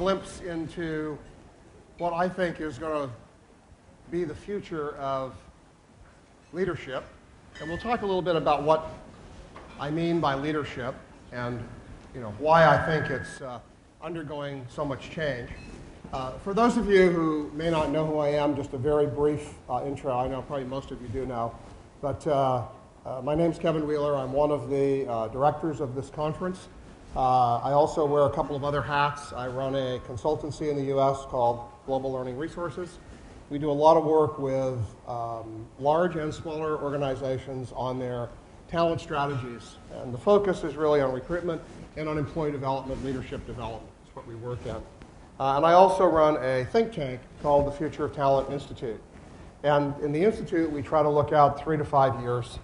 glimpse into what I think is going to be the future of leadership. And we'll talk a little bit about what I mean by leadership and why I think it's undergoing so much change. For those of you who may not know who I am, just a very brief intro. I know probably most of you do know. But my name's KevinWheeler. I'm one of the directors of this conference. I also wear a couple of other hats. I run a consultancy in the U.S. called Global Learning Resources. We do a lot of work with large and smaller organizations on their talent strategies. And the focus is really on recruitment and on employee development, leadership development. That's what we work in. And I also run a think tank called the Future of Talent Institute. And in the Institute, we try to look out 3 to 5 years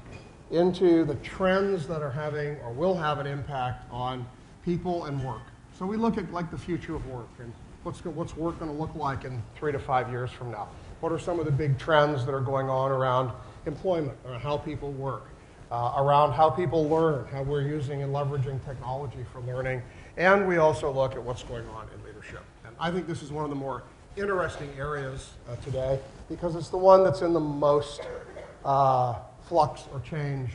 into the trends that are having or will have an impact on people and work. So we look at like the future of work and what's work going to look like in 3 to 5 years from now. What are some of the big trends that are going on around employment, around how people work, around how people learn, how we're using and leveraging technology for learning. And we also look at what's going on in leadership. And I think this is one of the more interesting areas today because it's the one that's in the most flux or change,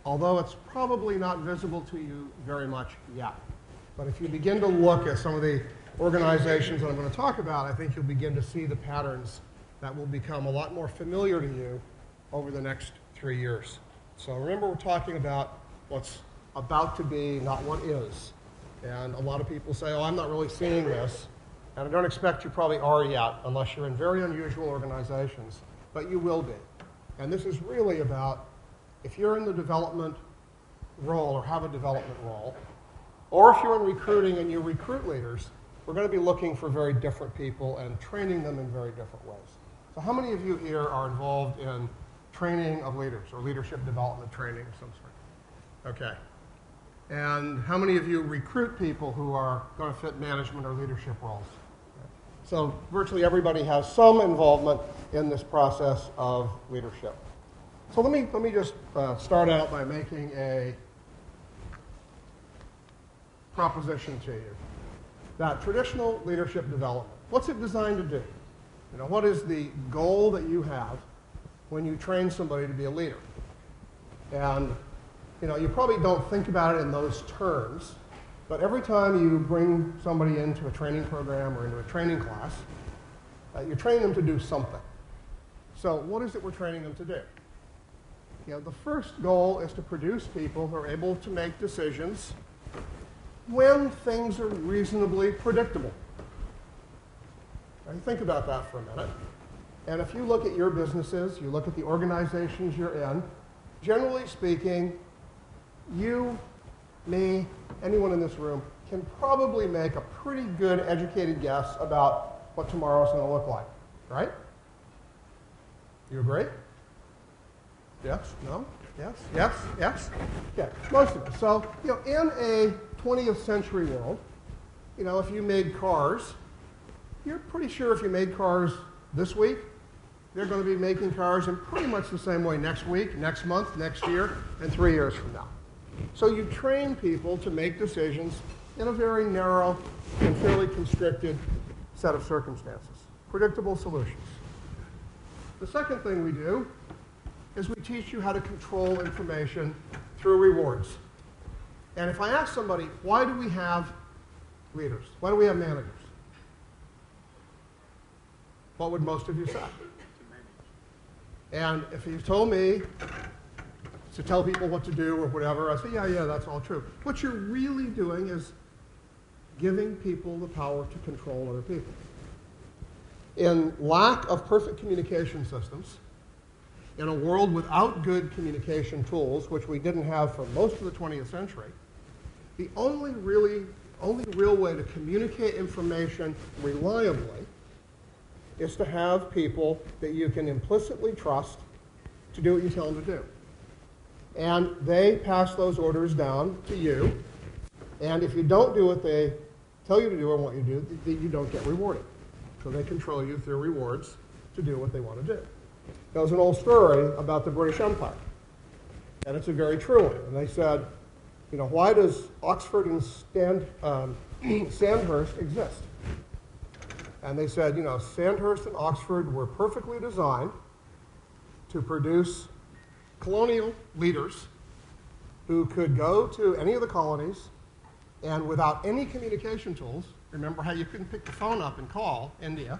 although it's probably not visible to you very much yet. But if you begin to look at some of the organizations that I'm going to talk about, I think you'll begin to see the patterns that will become a lot more familiar to you over the next 3 years. So remember, we're talking about what's about to be, not what is. And a lot of people say, oh, I'm not really seeing this. And I don't expect you probably are yet, unless you're in very unusual organizations, but you will be. And this is really about if you're in the development role or have a development role, or if you're in recruiting and you recruit leaders, we're going to be looking for very different people and training them in very different ways. So how many of you here are involved in training of leaders or leadership development training of some sort? Okay. And how many of you recruit people who are going to fit management or leadership roles? So virtually everybody has some involvement in this process of leadership. So let me just start out by making a proposition to you. That traditional leadership development, what's it designed to do? What is the goal that you have when you train somebody to be a leader? And you probably don't think about it in those terms, but every time you bring somebody into a training program or into a training class, you're training them to do something. So what is it we're training them to do? The first goal is to produce people who are able to make decisions when things are reasonably predictable. Now, think about that for a minute. And if you look at your businesses, you look at the organizations you're in, generally speaking, you, me, anyone in this room can probably make a pretty good educated guess about what tomorrow's going to look like, right? You agree? Yes? No? Yes? Yes? Yes? Yeah, most of us. So, in a 20th century world, if you made cars, you're pretty sure if you made cars this week, they're going to be making cars in pretty much the same way next week, next month, next year, and 3 years from now. So you train people to make decisions in a very narrow and fairly constricted set of circumstances. Predictable solutions. The second thing we do is we teach you how to control information through rewards. And if I ask somebody, why do we have leaders? Why do we have managers? What would most of you say? And if you told me to tell people what to do or whatever, I say, yeah, that's all true. What you're really doing is giving people the power to control other people. In lack of perfect communication systems, in a world without good communication tools, which we didn't have for most of the 20th century, the only real way to communicate information reliably is to have people that you can implicitly trust to do what you tell them to do. And they pass those orders down to you, and if you don't do what they tell you to do or want you to do, you don't get rewarded. So they control you through rewards to do what they want to do. There was an old story about the British Empire, and it's a very true one. And they said, why does Oxford and Sandhurst exist? And they said, you know, Sandhurst and Oxford were perfectly designed to produce colonial leaders who could go to any of the colonies and without any communication tools, remember how you couldn't pick the phone up and call India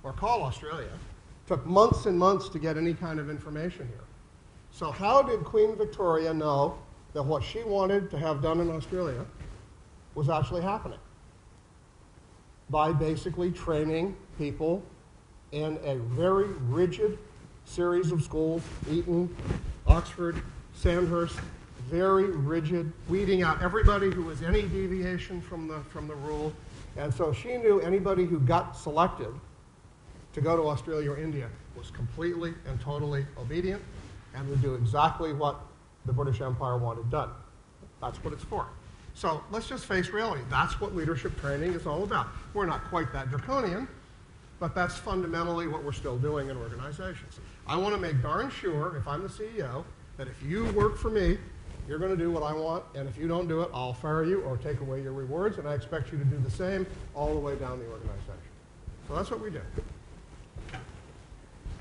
or call Australia, took months and months to get any kind of information here. So how did Queen Victoria know that what she wanted to have done in Australia was actually happening? By basically training people in a very rigid series of schools, Eton, Oxford, Sandhurst, very rigid, weeding out everybody who was any deviation from the rule. And so she knew anybody who got selected to go to Australia or India was completely and totally obedient and would do exactly what the British Empire wanted done. That's what it's for. So let's just face reality. That's what leadership training is all about. We're not quite that draconian, but that's fundamentally what we're still doing in organizations. I want to make darn sure, if I'm the CEO, that if you work for me, you're going to do what I want, and if you don't do it, I'll fire you or take away your rewards, and I expect you to do the same all the way down the organization. So that's what we do.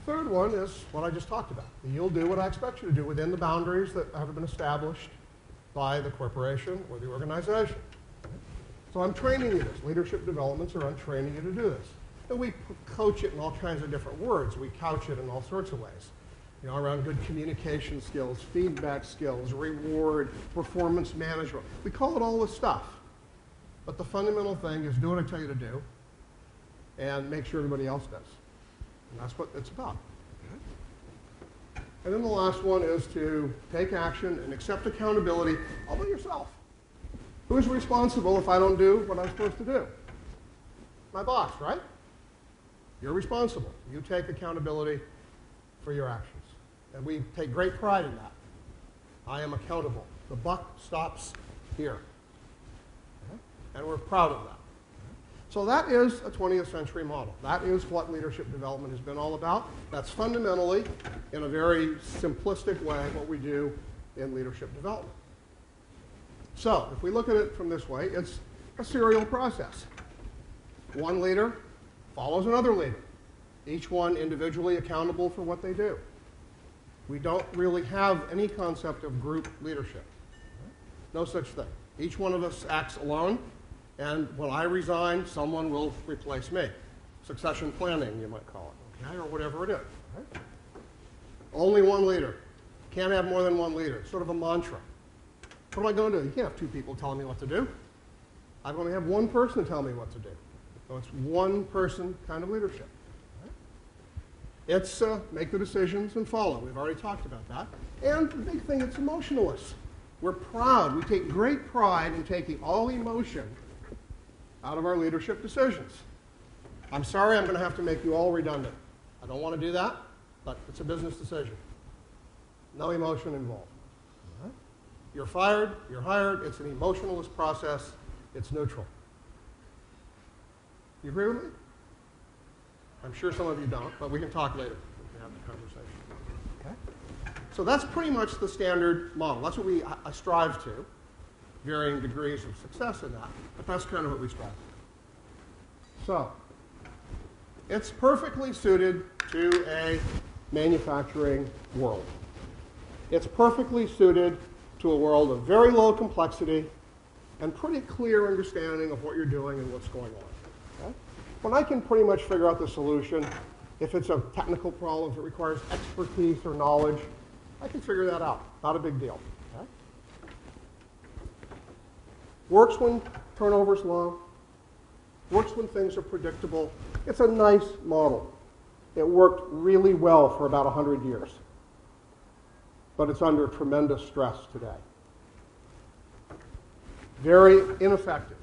Third one is what I just talked about. You'll do what I expect you to do within the boundaries that have been established by the corporation or the organization. So I'm training you this. Leadership developments are I'm training you to do this. And we coach it in all kinds of different words. We couch it in all sorts of ways. You know, around good communication skills, feedback skills, reward, performance management. We call it all this stuff. But the fundamental thing is do what I tell you to do and make sure everybody else does. And that's what it's about. And then the last one is to take action and accept accountability all by yourself. Who's responsible if I don't do what I'm supposed to do? My boss, right? You're responsible. You take accountability for your actions. And we take great pride in that. I am accountable. The buck stops here. And we're proud of that. So that is a 20th century model. That is what leadership development has been all about. That's fundamentally, in a very simplistic way, what we do in leadership development. So if we look at it from this way, it's a serial process. One leader follows another leader, each one individually accountable for what they do. We don't really have any concept of group leadership. No such thing. Each one of us acts alone. And when I resign, someone will replace me. Succession planning, you might call it, okay, or whatever it is. Right? Only one leader. Can't have more than one leader. It's sort of a mantra. What am I going to do? You can't have two people telling me what to do. I'm going to have one person tell me what to do. So it's one person kind of leadership. Right? It's make the decisions and follow. We've already talked about that. And the big thing, it's emotionless. We're proud. We take great pride in taking all emotion out of our leadership decisions. I'm sorry, I'm going to have to make you all redundant. I don't want to do that, but it's a business decision. No emotion involved. Right? You're fired, you're hired, it's an emotionless process, it's neutral. You agree with me? I'm sure some of you don't, but we can talk later. We can have the conversation. Okay? So that's pretty much the standard model. That's what we strive to. Varying degrees of success in that, but that's kind of what we strive for. So, it's perfectly suited to a manufacturing world. It's perfectly suited to a world of very low complexity and pretty clear understanding of what you're doing and what's going on. Okay? When I can pretty much figure out the solution, if it's a technical problem, if it requires expertise or knowledge, I can figure that out. Not a big deal. Works when turnover's low. Works when things are predictable. It's a nice model. It worked really well for about 100 years. But it's under tremendous stress today. Very ineffective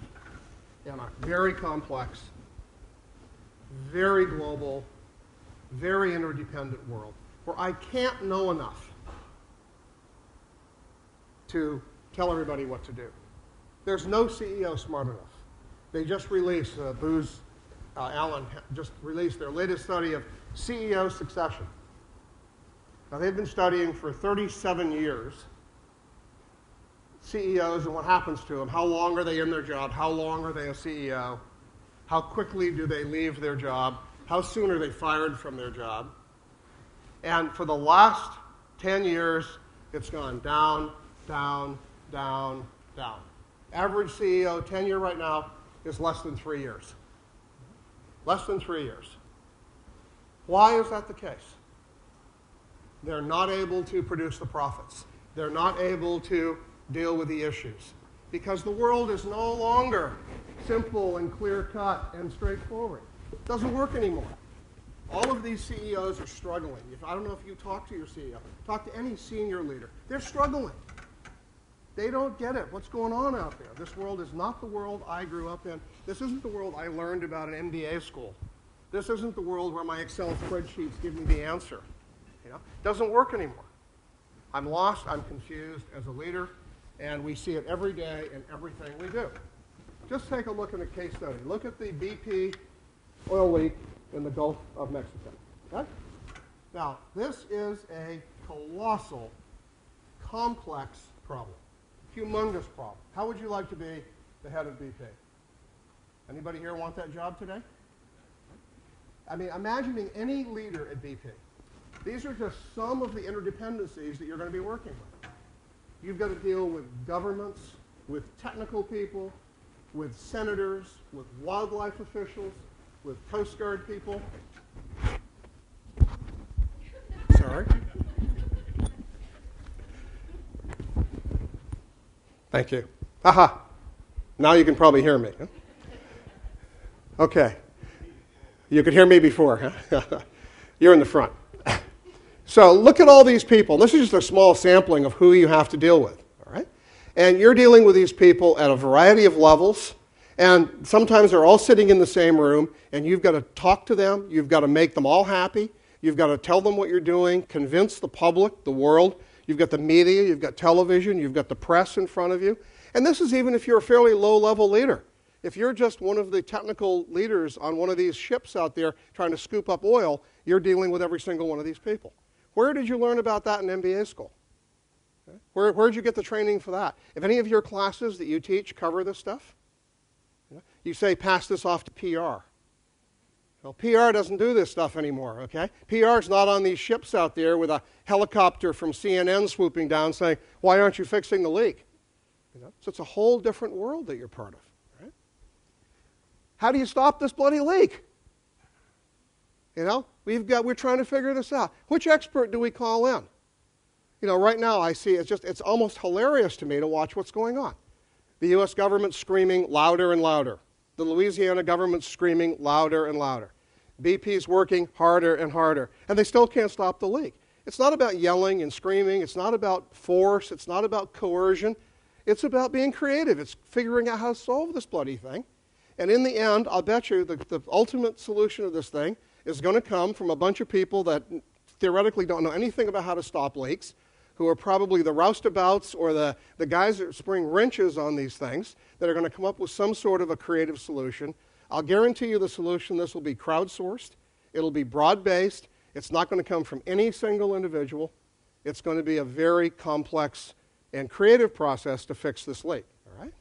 in a very complex, very global, very interdependent world where I can't know enough to tell everybody what to do. There's no CEO smart enough. They just released, Booz Allen just released their latest study of CEO succession. Now they've been studying for 37 years CEOs and what happens to them. How long are they in their job? How long are they a CEO? How quickly do they leave their job? How soon are they fired from their job? And for the last 10 years, it's gone down, down, down, down. Average CEO tenure right now is less than 3 years. Less than 3 years. Why is that the case? They're not able to produce the profits. They're not able to deal with the issues. Because the world is no longer simple and clear-cut and straightforward. It doesn't work anymore. All of these CEOs are struggling. I don't know if you talk to your CEO. Talk to any senior leader. They're struggling. They don't get it. What's going on out there? This world is not the world I grew up in. This isn't the world I learned about in MBA school. This isn't the world where my Excel spreadsheets give me the answer. It doesn't work anymore. I'm lost. I'm confused as a leader. And we see it every day in everything we do. Just take a look at a case study. Look at the BP oil leak in the Gulf of Mexico. Okay? Now, this is a colossal, complex problem. Humongous problem. How would you like to be the head of BP? Anybody here want that job today? I mean, imagining any leader at BP. These are just some of the interdependencies that you're going to be working with. You've got to deal with governments, with technical people, with senators, with wildlife officials, with Coast Guard people. Sorry. Thank you. Aha. Now you can probably hear me. Huh? Okay. You could hear me before, huh? You're in the front. So look at all these people. This is just a small sampling of who you have to deal with, all right? And you're dealing with these people at a variety of levels, and sometimes they're all sitting in the same room, and you've got to talk to them. You've got to make them all happy. You've got to tell them what you're doing, convince the public, the world. You've got the media, you've got television, you've got the press in front of you. And this is even if you're a fairly low-level leader. If you're just one of the technical leaders on one of these ships out there trying to scoop up oil, you're dealing with every single one of these people. Where did you learn about that in MBA school? Okay. Where did you get the training for that? If any of your classes that you teach cover this stuff, you say pass this off to PR. Well, PR doesn't do this stuff anymore, okay? PR is not on these ships out there with a helicopter from CNN swooping down saying, why aren't you fixing the leak? So it's a whole different world that you're part of. Right? How do you stop this bloody leak? We're trying to figure this out. Which expert do we call in? Right now I see it's almost hilarious to me to watch what's going on. The U.S. government's screaming louder and louder. The Louisiana government's screaming louder and louder. BP's working harder and harder, and they still can't stop the leak. It's not about yelling and screaming. It's not about force. It's not about coercion. It's about being creative. It's figuring out how to solve this bloody thing. And in the end, I'll bet you the ultimate solution of this thing is going to come from a bunch of people that theoretically don't know anything about how to stop leaks, who are probably the roustabouts or the guys that spring wrenches on these things that are going to come up with some sort of a creative solution. I'll guarantee you the solution, this will be crowdsourced. It'll be broad-based. It's not going to come from any single individual. It's going to be a very complex and creative process to fix this leak. All right?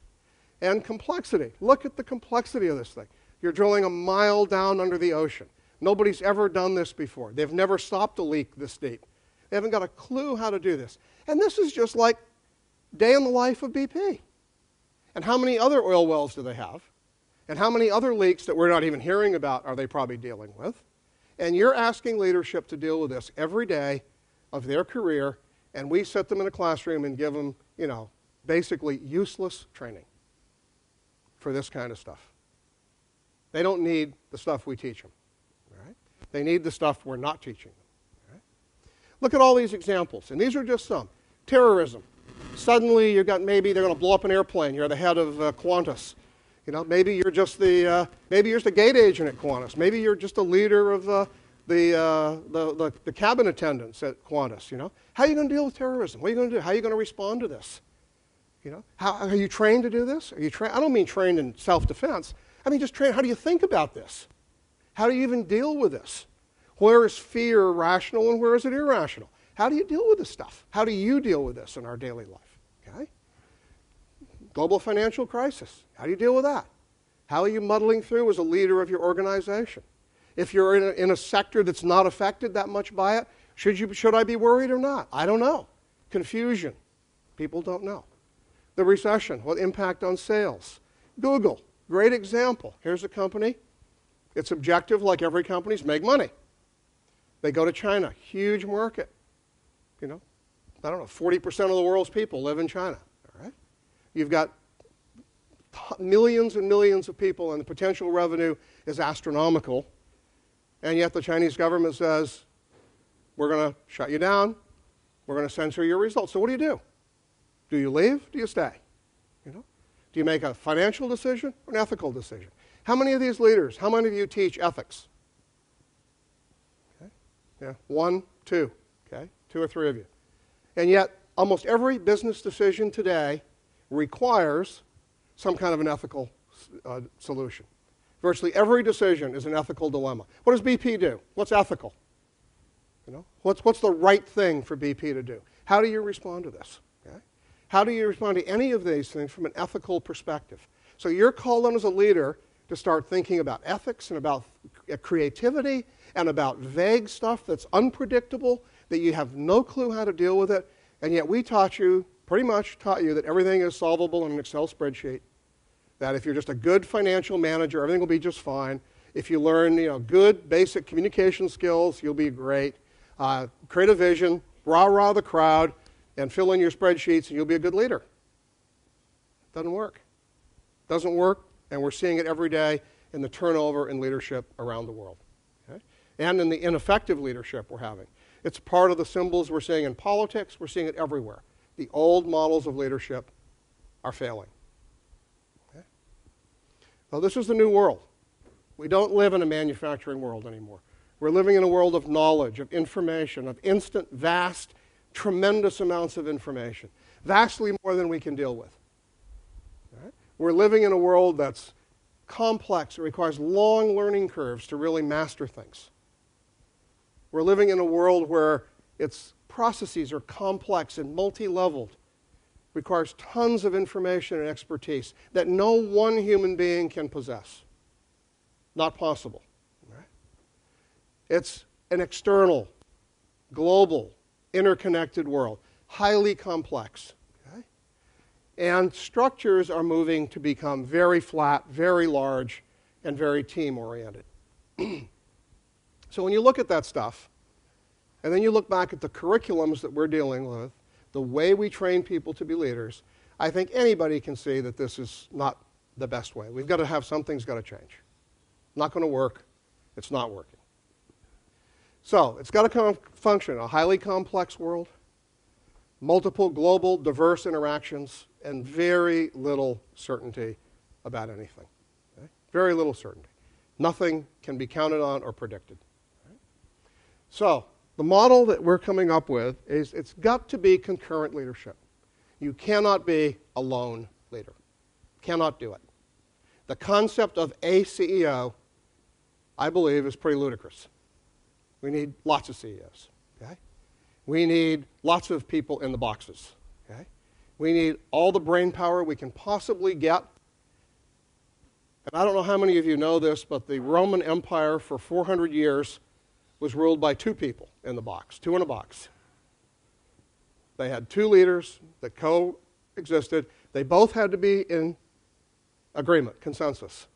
And complexity. Look at the complexity of this thing. You're drilling a mile down under the ocean. Nobody's ever done this before. They've never stopped a leak this deep. They haven't got a clue how to do this. And this is just like day in the life of BP. And how many other oil wells do they have? And how many other leaks that we're not even hearing about are they probably dealing with? And you're asking leadership to deal with this every day of their career, and we sit them in a classroom and give them, basically useless training for this kind of stuff. They don't need the stuff we teach them. All right? They need the stuff we're not teaching them. All right? Look at all these examples, and these are just some. Terrorism. Suddenly you've got maybe they're going to blow up an airplane. You're the head of Qantas. Maybe you're just the gate agent at Qantas. Maybe you're just a leader of the cabin attendants at Qantas. How are you going to deal with terrorism? What are you going to do? How are you going to respond to this? How are you trained to do this? Are you I don't mean trained in self-defense. I mean just trained. How do you think about this? How do you even deal with this? Where is fear rational and where is it irrational? How do you deal with this stuff? How do you deal with this in our daily life? Okay. Global financial crisis. How do you deal with that? How are you muddling through as a leader of your organization? If you're in a sector that's not affected that much by it, should I be worried or not? I don't know. Confusion. People don't know. The recession, what impact on sales? Google, great example. Here's a company. Its objective, like every company, is make money. They go to China, huge market. You know, I don't know, 40% of the world's people live in China. All right? You've got millions and millions of people, and the potential revenue is astronomical. And yet the Chinese government says, we're going to shut you down. We're going to censor your results. So what do? Do you leave? Do you stay? You know? Do you make a financial decision or an ethical decision? How many of these leaders, how many of you teach ethics? Okay. Yeah, 1, 2, okay, 2 or 3 of you. And yet, almost every business decision today requires some kind of an ethical solution. Virtually every decision is an ethical dilemma. What does BP do? What's ethical? You know, what's the right thing for BP to do? How do you respond to this? Okay? How do you respond to any of these things from an ethical perspective? So you're called on as a leader to start thinking about ethics and about creativity and about vague stuff that's unpredictable, that you have no clue how to deal with it, and yet we pretty much taught you that everything is solvable in an Excel spreadsheet, that if you're just a good financial manager, everything will be just fine. If you learn good basic communication skills, you'll be great. Create a vision, rah-rah the crowd, and fill in your spreadsheets, and you'll be a good leader. Doesn't work. Doesn't work, and we're seeing it every day in the turnover in leadership around the world. Okay? And in the ineffective leadership we're having. It's part of the symbols we're seeing in politics. We're seeing it everywhere. The old models of leadership are failing. Okay? Well, this is the new world. We don't live in a manufacturing world anymore. We're living in a world of knowledge, of information, of instant, vast, tremendous amounts of information. Vastly more than we can deal with. Right? We're living in a world that's complex. It requires long learning curves to really master things. We're living in a world where its processes are complex and multi-leveled. Requires tons of information and expertise that no one human being can possess. Not possible. Right? It's an external, global, interconnected world. Highly complex. Okay? And structures are moving to become very flat, very large, and very team-oriented. So when you look at that stuff, and then you look back at the curriculums that we're dealing with, the way we train people to be leaders, I think anybody can see that this is not the best way. We've got to have something's got to change. Not going to work. It's not working. So it's got to function in a highly complex world, multiple global diverse interactions, and very little certainty about anything. Okay? Very little certainty. Nothing can be counted on or predicted. Right? So the model that we're coming up with is it's got to be concurrent leadership. You cannot be a lone leader. Cannot do it. The concept of a CEO, I believe, is pretty ludicrous. We need lots of CEOs. Okay? We need lots of people in the boxes. Okay? We need all the brain power we can possibly get. And I don't know how many of you know this, but the Roman Empire for 400 years was ruled by 2 people in the box, 2 in a box. They had 2 leaders that coexisted. They both had to be in agreement, consensus,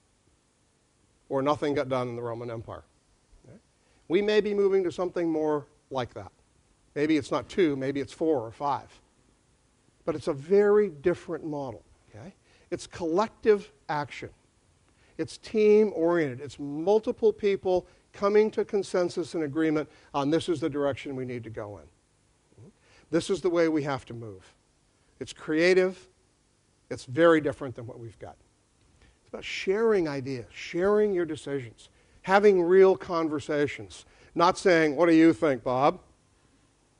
or nothing got done in the Roman Empire. Okay? We may be moving to something more like that. Maybe it's not 2, maybe it's 4 or 5. But it's a very different model. Okay? It's collective action. It's team-oriented. It's multiple people coming to consensus and agreement on this is the direction we need to go in. This is the way we have to move. It's creative. It's very different than what we've got. It's about sharing ideas, sharing your decisions, having real conversations, not saying, what do you think, Bob?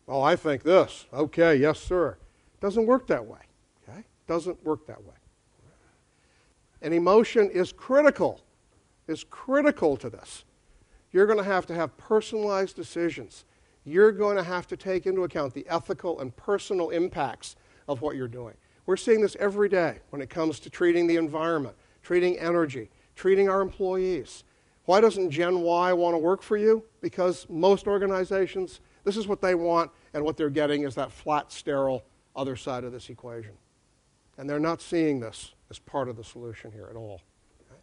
Oh, I think this. Okay, yes, sir. Doesn't work that way. Okay? Doesn't work that way. And emotion is critical to this. You're going to have personalized decisions. You're going to have to take into account the ethical and personal impacts of what you're doing. We're seeing this every day when it comes to treating the environment, treating energy, treating our employees. Why doesn't Gen Y want to work for you? Because most organizations, this is what they want, and what they're getting is that flat, sterile other side of this equation. And they're not seeing this as part of the solution here at all. Okay?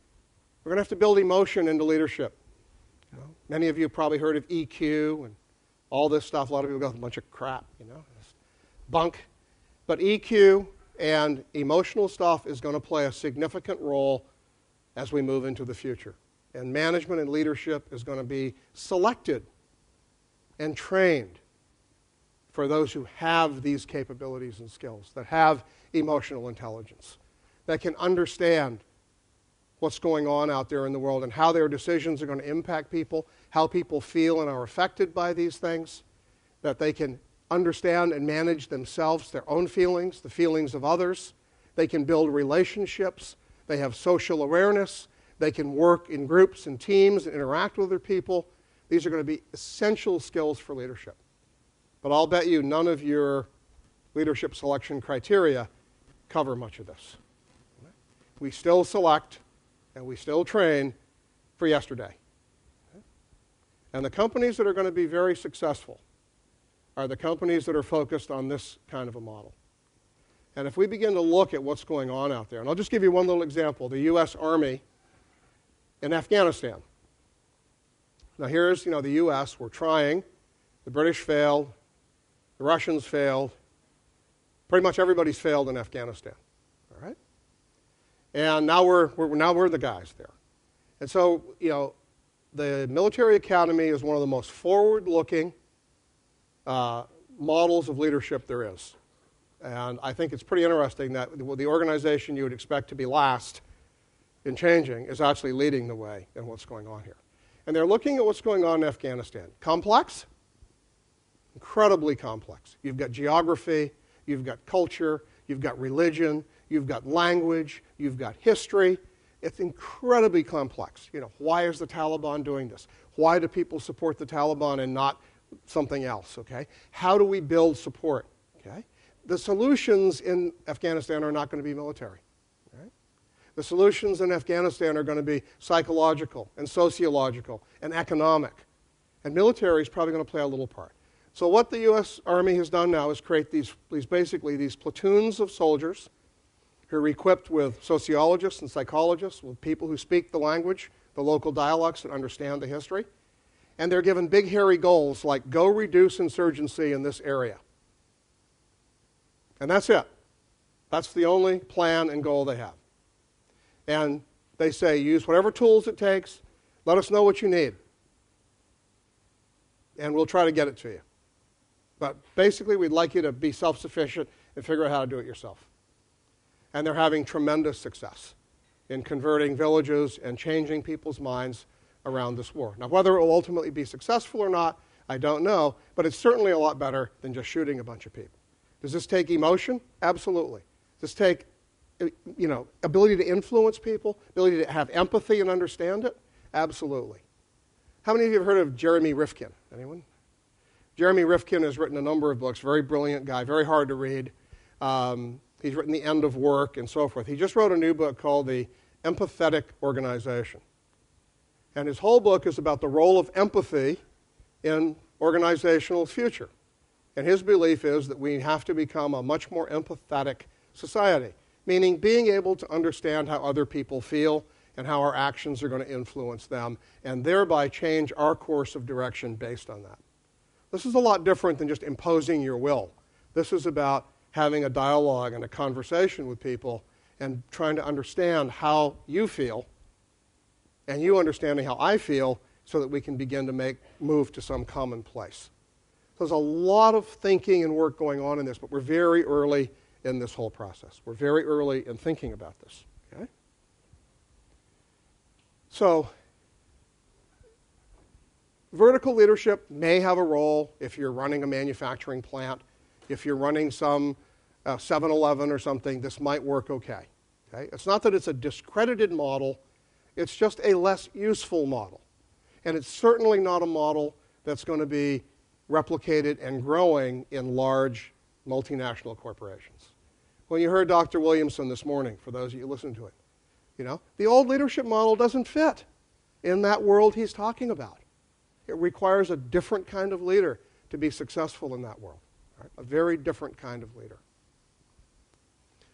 We're going to have to build emotion into leadership. You know, many of you have probably heard of EQ and all this stuff. A lot of people go, a bunch of crap, it's bunk. But EQ and emotional stuff is going to play a significant role as we move into the future. And management and leadership is going to be selected and trained for those who have these capabilities and skills, that have emotional intelligence, that can understand what's going on out there in the world and how their decisions are going to impact people, how people feel and are affected by these things, that they can understand and manage themselves, their own feelings, the feelings of others. They can build relationships. They have social awareness. They can work in groups and teams and interact with other people. These are going to be essential skills for leadership. But I'll bet you none of your leadership selection criteria cover much of this. We still select and we still train for yesterday. And the companies that are going to be very successful are the companies that are focused on this kind of a model. And if we begin to look at what's going on out there, and I'll just give you one little example, the U.S. Army in Afghanistan. Now here's, the U.S., we're trying. The British failed. The Russians failed. Pretty much everybody's failed in Afghanistan. All right? And now we're the guys there. And so, the military academy is one of the most forward-looking models of leadership there is. And I think it's pretty interesting that the organization you would expect to be last in changing is actually leading the way in what's going on here. And they're looking at what's going on in Afghanistan. Complex? Incredibly complex. You've got geography, you've got culture, you've got religion, you've got language, you've got history. It's incredibly complex. Why is the Taliban doing this? Why do people support the Taliban and not something else, okay? How do we build support, okay? The solutions in Afghanistan are not going to be military, right? The solutions in Afghanistan are going to be psychological and sociological and economic. And military is probably going to play a little part. So what the U.S. Army has done now is create these platoons of soldiers who are equipped with sociologists and psychologists, with people who speak the language, the local dialects, and understand the history. And they're given big, hairy goals like go reduce insurgency in this area. And that's it. That's the only plan and goal they have. And they say use whatever tools it takes. Let us know what you need. And we'll try to get it to you. But basically, we'd like you to be self-sufficient and figure out how to do it yourself. And they're having tremendous success in converting villages and changing people's minds around this war. Now, whether it will ultimately be successful or not, I don't know, but it's certainly a lot better than just shooting a bunch of people. Does this take emotion? Absolutely. Does this take, ability to influence people, ability to have empathy and understand it? Absolutely. How many of you have heard of Jeremy Rifkin? Anyone? Jeremy Rifkin has written a number of books, very brilliant guy, very hard to read. He's written The End of Work and so forth. He just wrote a new book called The Empathetic Organization. And his whole book is about the role of empathy in organizational future. And his belief is that we have to become a much more empathetic society, meaning being able to understand how other people feel and how our actions are going to influence them, and thereby change our course of direction based on that. This is a lot different than just imposing your will. This is about having a dialogue and a conversation with people and trying to understand how you feel and you understanding how I feel so that we can begin to move to some common place. So there's a lot of thinking and work going on in this, but we're very early in this whole process. We're very early in thinking about this. Okay? So vertical leadership may have a role if you're running a manufacturing plant. If you're running some 7-Eleven or something, this might work okay. It's not that it's a discredited model. It's just a less useful model. And it's certainly not a model that's going to be replicated and growing in large multinational corporations. when you heard Dr. Williamson this morning, for those of you who listened to it. The old leadership model doesn't fit in that world he's talking about. It requires a different kind of leader to be successful in that world. Right? A very different kind of leader.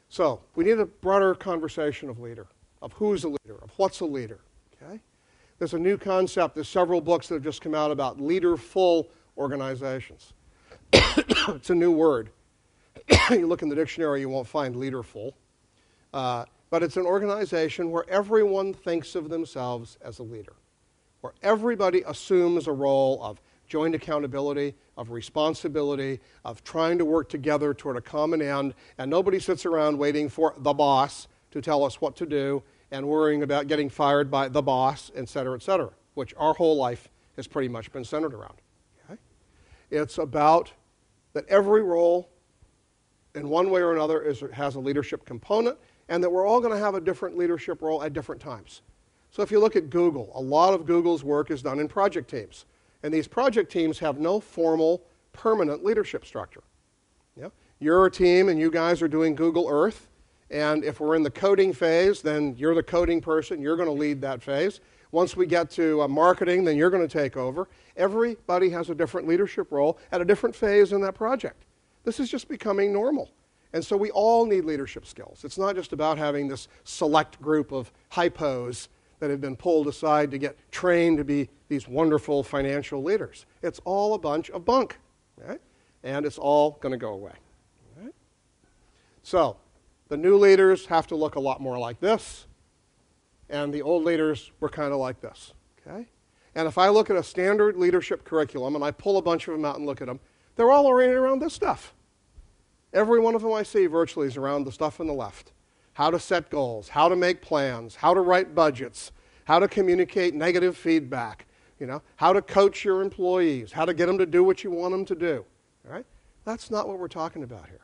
So, we need a broader conversation of leader, of who's a leader, of what's a leader. Okay? There's a new concept. There's several books that have just come out about leaderful organizations. It's a new word. You look in the dictionary, you won't find leaderful. But it's an organization where everyone thinks of themselves as a leader, where everybody assumes a role of joint accountability, of responsibility, of trying to work together toward a common end, and nobody sits around waiting for the boss to tell us what to do and worrying about getting fired by the boss, et cetera, which our whole life has pretty much been centered around. Okay? It's about that every role, in one way or another, has a leadership component, and that we're all going to have a different leadership role at different times. So if you look at Google, a lot of Google's work is done in project teams. And these project teams have no formal, permanent leadership structure. You're a team, and you guys are doing Google Earth. And if we're in the coding phase, then you're the coding person. You're going to lead that phase. Once we get to marketing, then you're going to take over. Everybody has a different leadership role at a different phase in that project. This is just becoming normal. And so we all need leadership skills. It's not just about having this select group of hypos that have been pulled aside to get trained to be these wonderful financial leaders. It's all a bunch of bunk, right? And it's all going to go away. Right? So the new leaders have to look a lot more like this, and the old leaders were kind of like this. Okay? And if I look at a standard leadership curriculum and I pull a bunch of them out and look at them, they're all oriented around this stuff. Every one of them I see virtually is around the stuff on the left. How to set goals, how to make plans, how to write budgets, how to communicate negative feedback, how to coach your employees, how to get them to do what you want them to do. All right? That's not what we're talking about here.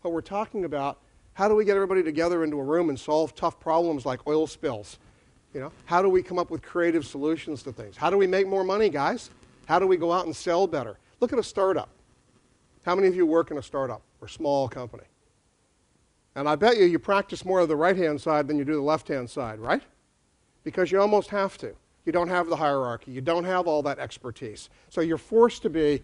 What we're talking about, how do we get everybody together into a room and solve tough problems like oil spills? How do we come up with creative solutions to things? How do we make more money, guys? How do we go out and sell better? Look at a startup. How many of you work in a startup or small company? And I bet you practice more of the right-hand side than you do the left-hand side, right? Because you almost have to. You don't have the hierarchy. You don't have all that expertise. So you're forced to be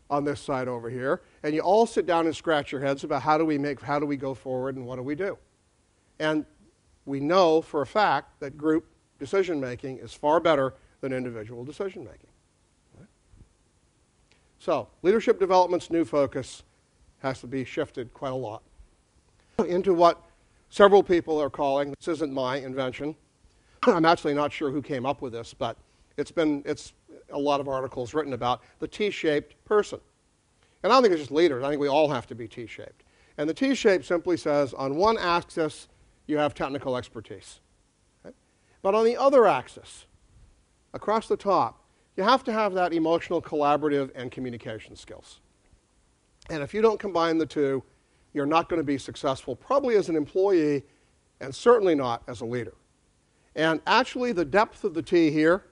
on this side over here, and you all sit down and scratch your heads about how do we go forward and what do we do? And we know for a fact that group decision-making is far better than individual decision-making. Right? So leadership development's new focus has to be shifted quite a lot into what several people are calling, this isn't my invention, I'm actually not sure who came up with this, but it's a lot of articles written about the T-shaped person. And I don't think it's just leaders, I think we all have to be T-shaped. And the T-shape simply says on one axis you have technical expertise. Okay? But on the other axis, across the top, you have to have that emotional, collaborative, and communication skills. And if you don't combine the two, you're not going to be successful, probably as an employee, and certainly not as a leader. And actually, the depth of the T here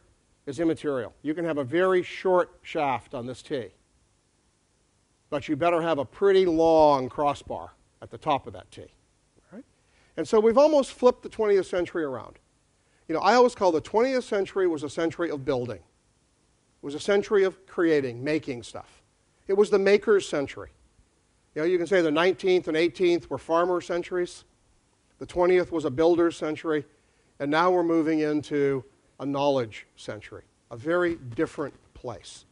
is immaterial. You can have a very short shaft on this T, but you better have a pretty long crossbar at the top of that T. Right? And so we've almost flipped the 20th century around. I always call the 20th century was a century of building. It was a century of creating, making stuff. It was the maker's century. You can say the 19th and 18th were farmer centuries. The 20th was a builder's century. And now we're moving into a knowledge century, a very different place.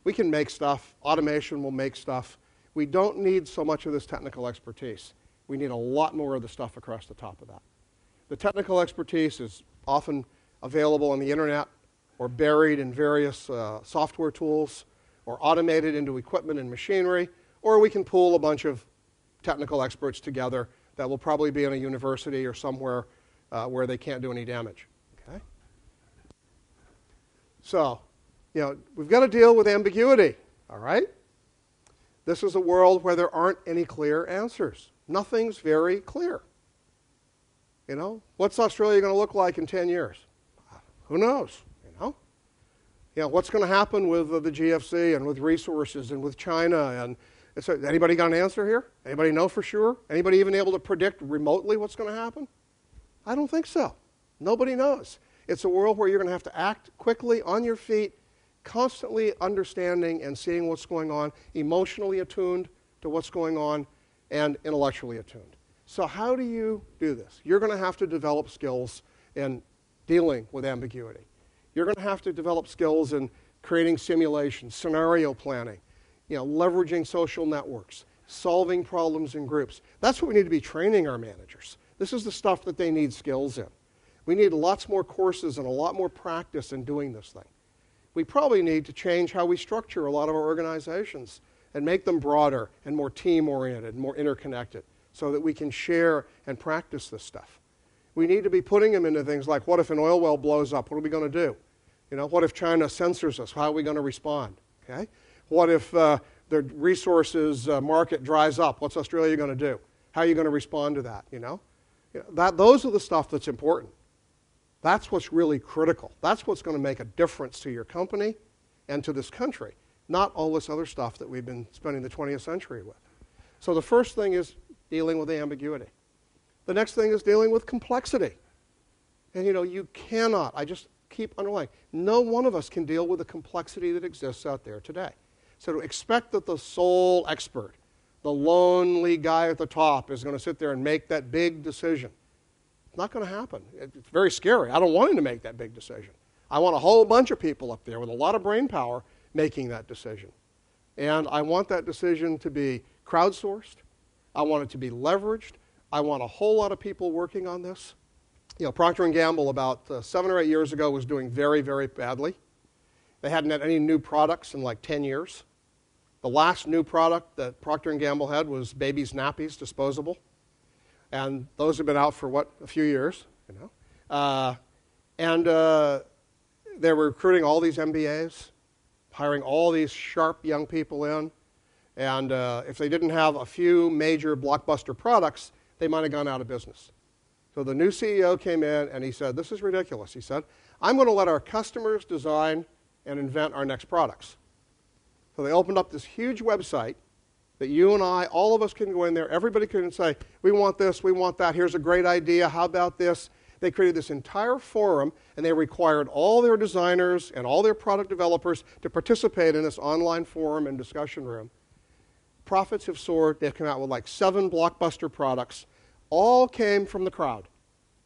We can make stuff. Automation will make stuff. We don't need so much of this technical expertise. We need a lot more of the stuff across the top of that. The technical expertise is often available on the internet or buried in various software tools or automated into equipment and machinery, or we can pool a bunch of technical experts together that will probably be in a university or somewhere where they can't do any damage. Okay? So, we've got to deal with ambiguity, all right? This is a world where there aren't any clear answers. Nothing's very clear. What's Australia going to look like in 10 years? Who knows, what's going to happen with the GFC and with resources and with China and So anybody got an answer here? Anybody know for sure? Anybody even able to predict remotely what's going to happen? I don't think so. Nobody knows. It's a world where you're going to have to act quickly, on your feet, constantly understanding and seeing what's going on, emotionally attuned to what's going on, and intellectually attuned. So how do you do this? You're going to have to develop skills in dealing with ambiguity. You're going to have to develop skills in creating simulations, scenario planning, leveraging social networks, solving problems in groups. That's what we need to be training our managers. This is the stuff that they need skills in. We need lots more courses and a lot more practice in doing this thing. We probably need to change how we structure a lot of our organizations and make them broader and more team-oriented, more interconnected, so that we can share and practice this stuff. We need to be putting them into things like, what if an oil well blows up? What are we going to do? What if China censors us? How are we going to respond? Okay? What if the resources market dries up? What's Australia going to do? How are you going to respond to that? Those are the stuff that's important. That's what's really critical. That's what's going to make a difference to your company and to this country, not all this other stuff that we've been spending the 20th century with. So the first thing is dealing with the ambiguity. The next thing is dealing with complexity. And you cannot, I just keep underlining, no one of us can deal with the complexity that exists out there today. So to expect that the sole expert, the lonely guy at the top, is going to sit there and make that big decision, it's not going to happen. It's very scary. I don't want him to make that big decision. I want a whole bunch of people up there with a lot of brain power making that decision. And I want that decision to be crowdsourced. I want it to be leveraged. I want a whole lot of people working on this. Procter & Gamble about 7 or 8 years ago was doing very, very badly. They hadn't had any new products in like 10 years. The last new product that Procter & Gamble had was babies' nappies, disposable. And those have been out for, a few years, And they were recruiting all these MBAs, hiring all these sharp young people in. And if they didn't have a few major blockbuster products, they might have gone out of business. So the new CEO came in and he said, this is ridiculous. He said, I'm going to let our customers design and invent our next products. So they opened up this huge website that you and I, all of us can go in there. Everybody can say, we want this, we want that. Here's a great idea. How about this? They created this entire forum, and they required all their designers and all their product developers to participate in this online forum and discussion room. Profits have soared. They've come out with like 7 blockbuster products. All came from the crowd.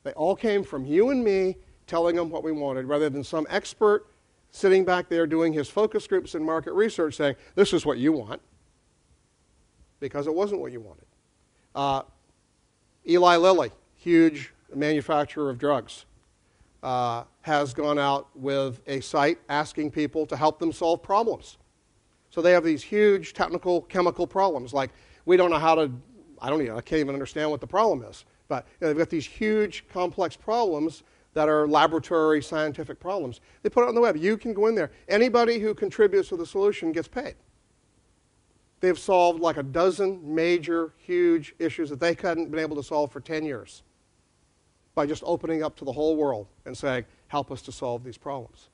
They all came from you and me telling them what we wanted, rather than some expert sitting back there doing his focus groups and market research saying, this is what you want, because it wasn't what you wanted. Eli Lilly, huge manufacturer of drugs, has gone out with a site asking people to help them solve problems. So they have these huge technical chemical problems, like we don't know how to, I can't even understand what the problem is. But they've got these huge complex problems that are laboratory scientific problems. They put it on the web. You can go in there. Anybody who contributes to the solution gets paid. They've solved like a dozen major, huge issues that they hadn't been able to solve for 10 years by just opening up to the whole world and saying, help us to solve these problems.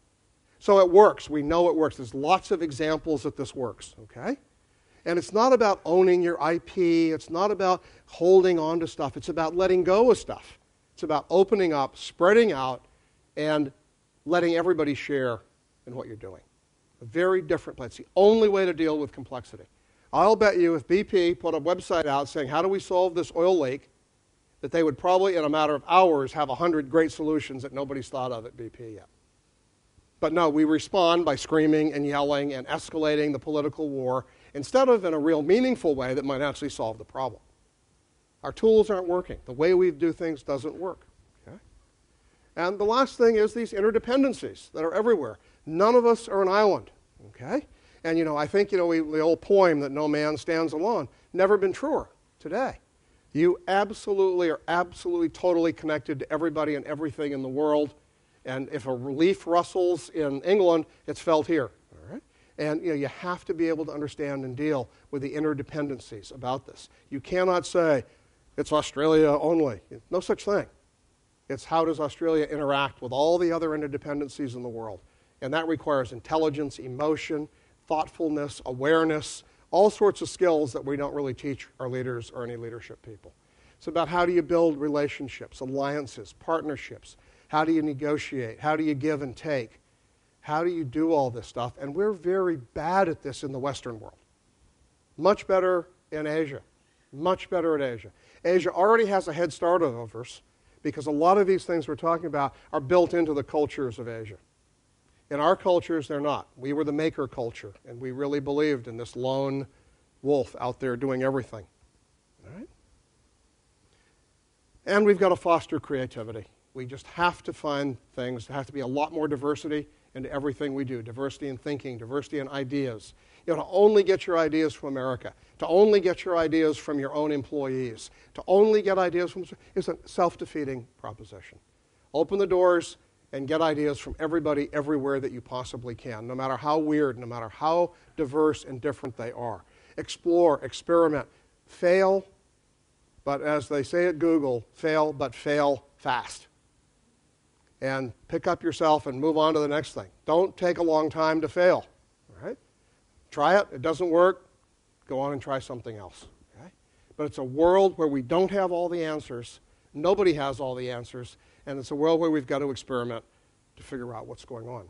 So it works. We know it works. There's lots of examples that this works, okay? And it's not about owning your IP. It's not about holding on to stuff. It's about letting go of stuff. It's about opening up, spreading out, and letting everybody share in what you're doing. A very different place. It's the only way to deal with complexity. I'll bet you if BP put a website out saying, how do we solve this oil leak, that they would probably, in a matter of hours, have 100 great solutions that nobody's thought of at BP yet. But no, we respond by screaming and yelling and escalating the political war instead of in a real meaningful way that might actually solve the problem. Our tools aren't working. The way we do things doesn't work. Okay? And the last thing is these interdependencies that are everywhere. None of us are an island. Okay? And I think the old poem that no man stands alone, never been truer today. You absolutely totally connected to everybody and everything in the world. And if a leaf rustles in England, it's felt here. All right? And you have to be able to understand and deal with the interdependencies about this. You cannot say it's Australia only. No such thing. It's how does Australia interact with all the other interdependencies in the world. And that requires intelligence, emotion, thoughtfulness, awareness, all sorts of skills that we don't really teach our leaders or any leadership people. It's about how do you build relationships, alliances, partnerships. How do you negotiate? How do you give and take? How do you do all this stuff? And we're very bad at this in the Western world. Much better in Asia. Much better at Asia. Asia already has a head start over us because a lot of these things we're talking about are built into the cultures of Asia. In our cultures, they're not. We were the maker culture, and we really believed in this lone wolf out there doing everything. All right? And we've got to foster creativity. We just have to find things. There has to be a lot more diversity into everything we do. Diversity in thinking, diversity in ideas. You know, to only get your ideas from America, to only get your ideas from your own employees, to only get ideas from is a self-defeating proposition. Open the doors and get ideas from everybody everywhere that you possibly can, no matter how weird, no matter how diverse and different they are. Explore, experiment, fail, but as they say at Google, fail, but fail fast. And pick up yourself and move on to the next thing. Don't take a long time to fail. All right? Try it. It doesn't work. Go on and try something else. Okay? But it's a world where we don't have all the answers. Nobody has all the answers. And it's a world where we've got to experiment to figure out what's going on.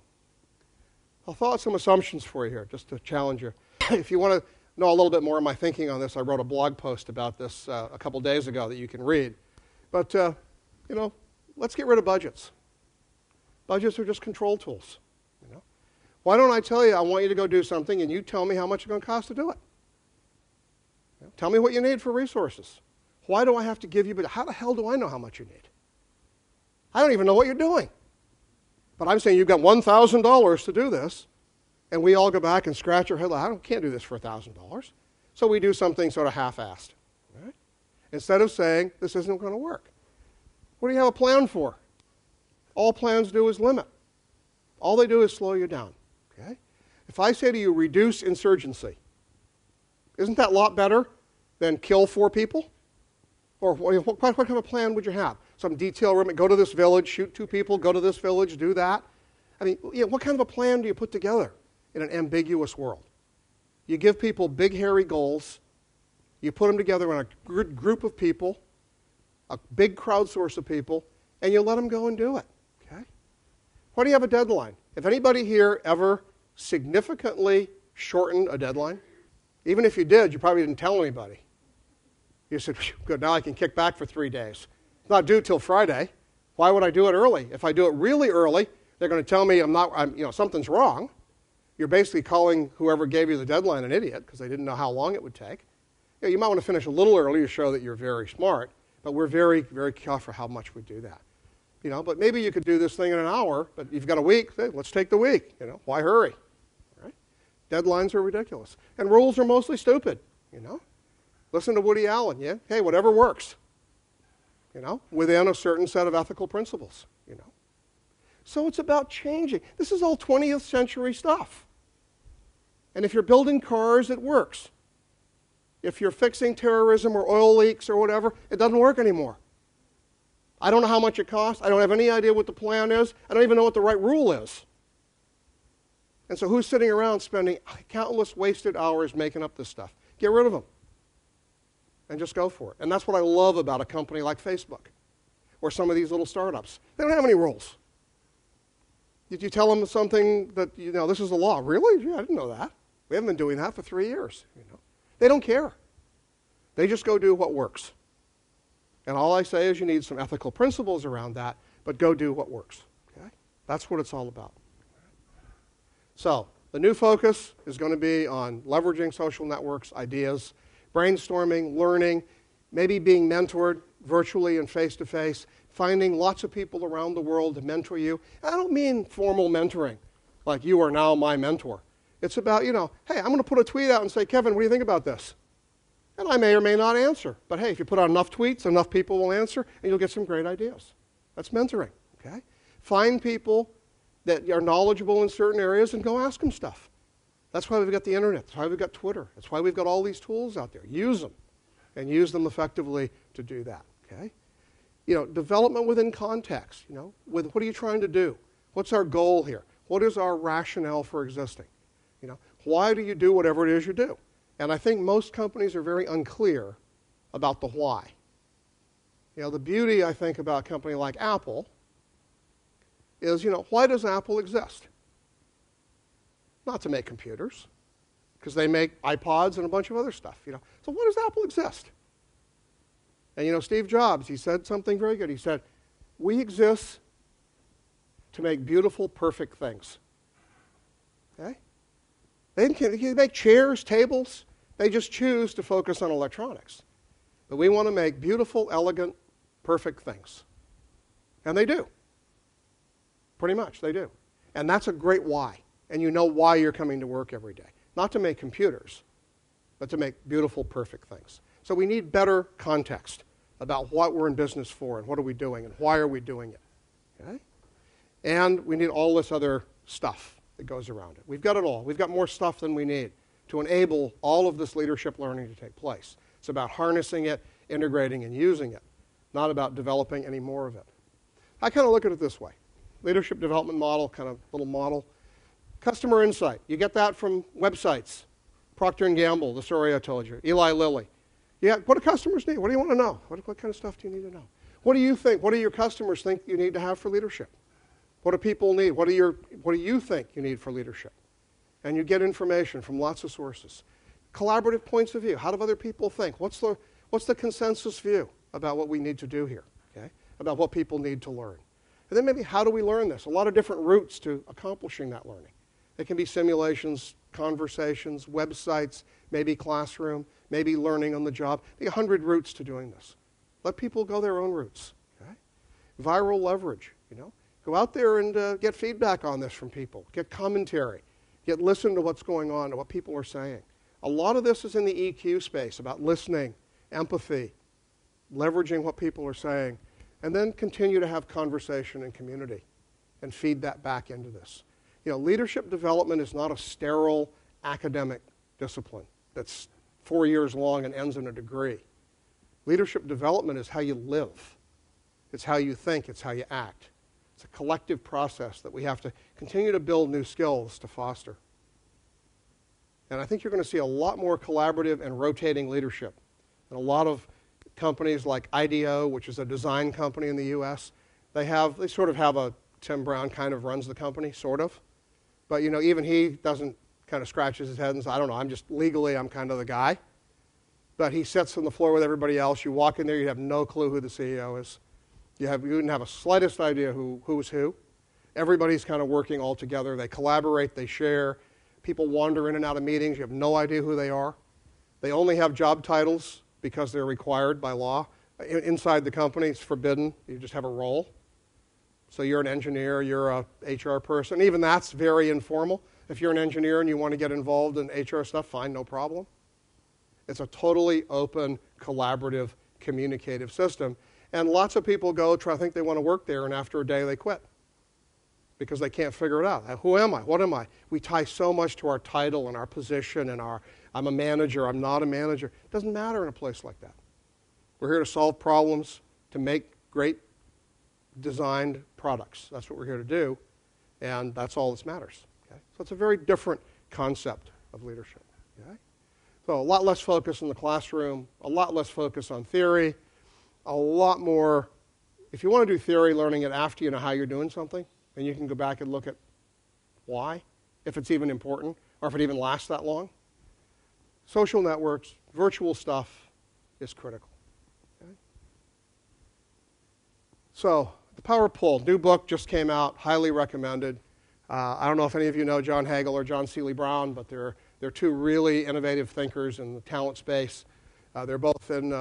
I'll throw out some assumptions for you here, just to challenge you. If you want to know a little bit more of my thinking on this, I wrote a blog post about this a couple days ago that you can read. But, let's get rid of budgets. Budgets are just control tools. Why don't I tell you I want you to go do something and you tell me how much it's going to cost to do it? Tell me what you need for resources. Why do I have to give you, but how the hell do I know how much you need? I don't even know what you're doing. But I'm saying you've got $1,000 to do this, and we all go back and scratch our head like, can't do this for $1,000. So we do something sort of half-assed. Right? Instead of saying, this isn't going to work. What do you have a plan for? All plans do is limit. All they do is slow you down. Okay? If I say to you, reduce insurgency, isn't that a lot better than kill 4 people? Or what kind of a plan would you have? Some detail room, go to this village, shoot 2 people, go to this village, do that? I mean, what kind of a plan do you put together in an ambiguous world? You give people big, hairy goals. You put them together in a good group of people, a big crowd source of people, and you let them go and do it. Okay? Why do you have a deadline? If anybody here ever significantly shortened a deadline, even if you did, you probably didn't tell anybody. You said, good, now I can kick back for 3 days. It's not due till Friday. Why would I do it early? If I do it really early, they're going to tell me something's wrong. You're basically calling whoever gave you the deadline an idiot because they didn't know how long it would take. You might want to finish a little early to show that you're very smart, but we're very, very careful how much we do that. But maybe you could do this thing in an hour, but you've got a week. Let's take the week. Why hurry? Right? Deadlines are ridiculous. And rules are mostly stupid. Listen to Woody Allen, yeah? Hey, whatever works, within a certain set of ethical principles, So it's about changing. This is all 20th century stuff. And if you're building cars, it works. If you're fixing terrorism or oil leaks or whatever, it doesn't work anymore. I don't know how much it costs. I don't have any idea what the plan is. I don't even know what the right rule is. And so who's sitting around spending countless wasted hours making up this stuff? Get rid of them. And just go for it. And that's what I love about a company like Facebook or some of these little startups. They don't have any rules. Did you tell them something that, this is the law? Really? Yeah, I didn't know that. We haven't been doing that for 3 years. They don't care. They just go do what works. And all I say is you need some ethical principles around that, but go do what works. Okay? That's what it's all about. So the new focus is going to be on leveraging social networks, ideas, brainstorming, learning, maybe being mentored virtually and face-to-face, finding lots of people around the world to mentor you. I don't mean formal mentoring, like you are now my mentor. It's about, hey, I'm going to put a tweet out and say, Kevin, what do you think about this? And I may or may not answer. But hey, if you put out enough tweets, enough people will answer, and you'll get some great ideas. That's mentoring, okay? Find people that are knowledgeable in certain areas and go ask them stuff. That's why we've got the internet. That's why we've got Twitter. That's why we've got all these tools out there. Use them, and use them effectively to do that, okay? Development within context, what are you trying to do? What's our goal here? What is our rationale for existing? Why do you do whatever it is you do? And I think most companies are very unclear about the why. You know, the beauty, I think, about a company like Apple is, why does Apple exist? Not to make computers, because they make iPods and a bunch of other stuff, So why does Apple exist? And, Steve Jobs, he said something very good. He said, we exist to make beautiful, perfect things. Okay? They can make chairs, tables. They just choose to focus on electronics. But we want to make beautiful, elegant, perfect things. And they do. Pretty much, they do. And that's a great why. And you know why you're coming to work every day. Not to make computers, but to make beautiful, perfect things. So we need better context about what we're in business for and what are we doing and why are we doing it. Okay? And we need all this other stuff that goes around it. We've got it all. We've got more stuff than we need to enable all of this leadership learning to take place. It's about harnessing it, integrating, and using it, not about developing any more of it. I kind of look at it this way. Leadership development model, kind of little model. Customer insight. You get that from websites. Procter & Gamble, the story I told you. Eli Lilly. Yeah, what do customers need? What do you want to know? What kind of stuff do you need to know? What do you think? What do your customers think you need to have for leadership? What do people need? What do you think you need for leadership? And you get information from lots of sources. Collaborative points of view. How do other people think? What's the consensus view about what we need to do here? Okay? About what people need to learn. And then maybe how do we learn this? A lot of different routes to accomplishing that learning. It can be simulations, conversations, websites, maybe classroom, maybe learning on the job. Maybe 100 routes to doing this. Let people go their own routes. Okay? Viral leverage, Go out there and get feedback on this from people. Get commentary. Listen to what's going on, to what people are saying. A lot of this is in the EQ space, about listening, empathy, leveraging what people are saying, and then continue to have conversation and community and feed that back into this. Leadership development is not a sterile academic discipline that's 4 years long and ends in a degree. Leadership development is how you live. It's how you think. It's how you act. It's a collective process that we have to continue to build new skills to foster. And I think you're going to see a lot more collaborative and rotating leadership. And a lot of companies like IDEO, which is a design company in the U.S., they sort of have a Tim Brown kind of runs the company, sort of. But, even he doesn't kind of scratches his head and says, I don't know, I'm kind of the guy. But he sits on the floor with everybody else. You walk in there, you have no clue who the CEO is. You wouldn't have a slightest idea who's who. Everybody's kind of working all together. They collaborate, they share. People wander in and out of meetings. You have no idea who they are. They only have job titles because they're required by law. Inside the company, it's forbidden. You just have a role. So you're an engineer, you're a HR person. Even that's very informal. If you're an engineer and you want to get involved in HR stuff, fine, no problem. It's a totally open, collaborative, communicative system. And lots of people think they want to work there, and after a day they quit because they can't figure it out. Who am I? What am I? We tie so much to our title and our position and I'm a manager, I'm not a manager. It doesn't matter in a place like that. We're here to solve problems, to make great designed products. That's what we're here to do, and that's all that matters. Okay? So it's a very different concept of leadership. Okay? So a lot less focus in the classroom, a lot less focus on theory, a lot more, if you want to do theory, learning it after you know how you're doing something, and you can go back and look at why, if it's even important, or if it even lasts that long. Social networks, virtual stuff is critical. Okay? So, The Power Pull, new book just came out, highly recommended. I don't know if any of you know John Hagel or John Seeley Brown, but they're two really innovative thinkers in the talent space. They're both in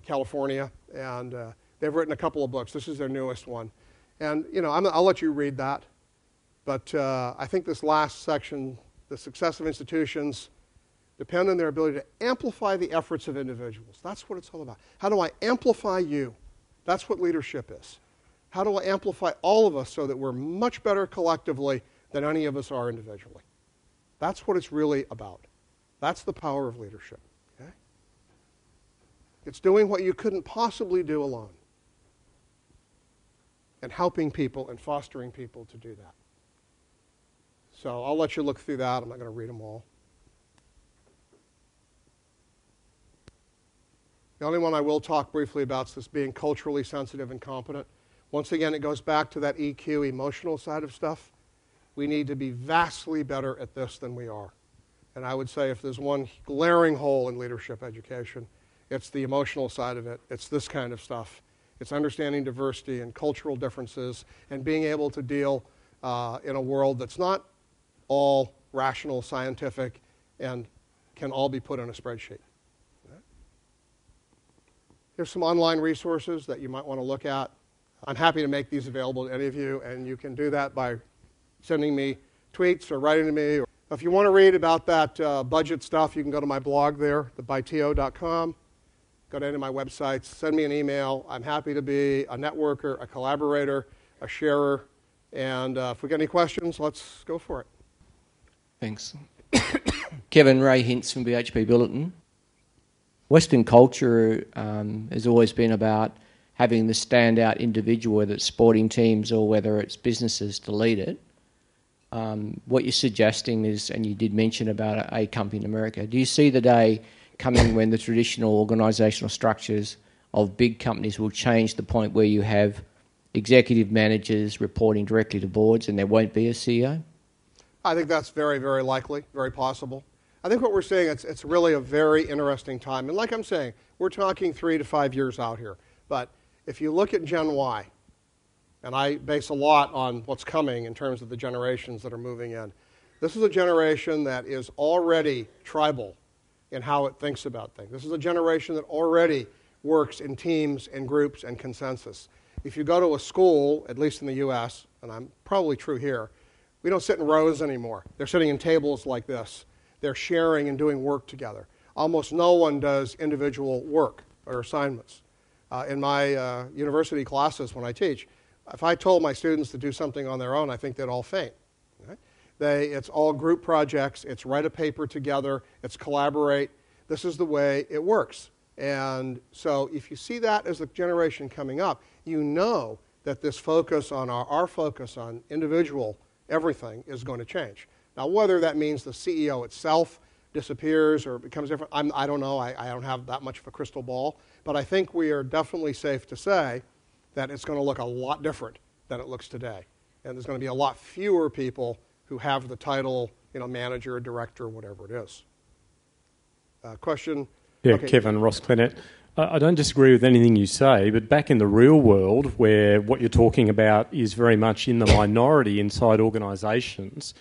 California, and they've written a couple of books. This is their newest one. And, I'll let you read that. But I think this last section, the success of institutions, depend on their ability to amplify the efforts of individuals. That's what it's all about. How do I amplify you? That's what leadership is. How do I amplify all of us so that we're much better collectively than any of us are individually? That's what it's really about. That's the power of leadership. Okay? It's doing what you couldn't possibly do alone and helping people and fostering people to do that. So I'll let you look through that. I'm not going to read them all. The only one I will talk briefly about is this being culturally sensitive and competent. Once again, it goes back to that EQ, emotional side of stuff. We need to be vastly better at this than we are. And I would say if there's one glaring hole in leadership education, it's the emotional side of it. It's this kind of stuff. It's understanding diversity and cultural differences and being able to deal in a world that's not all rational, scientific, and can all be put on a spreadsheet. Here's some online resources that you might want to look at. I'm happy to make these available to any of you, and you can do that by sending me tweets or writing to me. If you want to read about that budget stuff, you can go to my blog there, thebyto.com. Go to any of my websites, send me an email. I'm happy to be a networker, a collaborator, a sharer. And if we get any questions, let's go for it. Thanks. Kevin, Ray Hintz from BHP Billiton. Western culture has always been about having the standout individual, whether it's sporting teams or whether it's businesses, to lead it. What you're suggesting is, and you did mention about a company in America, do you see the day coming when the traditional organisational structures of big companies will change the point where you have executive managers reporting directly to boards and there won't be a CEO? I think that's very, very likely, very possible. I think what we're saying, it's really a very interesting time. And like I'm saying, we're talking 3 to 5 years out here. But if you look at Gen Y, and I base a lot on what's coming in terms of the generations that are moving in, this is a generation that is already tribal in how it thinks about things. This is a generation that already works in teams and groups and consensus. If you go to a school, at least in the U.S., and I'm probably true here, we don't sit in rows anymore. They're sitting in tables like this. They're sharing and doing work together. Almost no one does individual work or assignments. In my university classes when I teach, if I told my students to do something on their own, I think they'd all faint. Right? It's all group projects. It's write a paper together. It's collaborate. This is the way it works. And so if you see that as the generation coming up, you know that this focus on our focus on individual everything is going to change. Now, whether that means the CEO itself disappears or becomes different, I don't know. I don't have that much of a crystal ball. But I think we are definitely safe to say that it's going to look a lot different than it looks today. And there's going to be a lot fewer people who have the title, manager, director, whatever it is. Question? Yeah, okay. Kevin, Ross Clinnett. I don't disagree with anything you say, but back in the real world, where what you're talking about is very much in the minority inside organisations,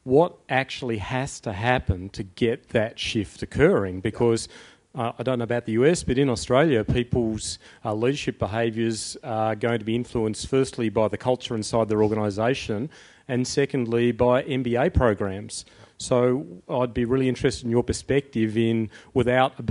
what actually has to happen to get that shift occurring? Because I don't know about the US, but in Australia, people's leadership behaviours are going to be influenced firstly by the culture inside their organisation and secondly by MBA programs. So I'd be really interested in your perspective in, without a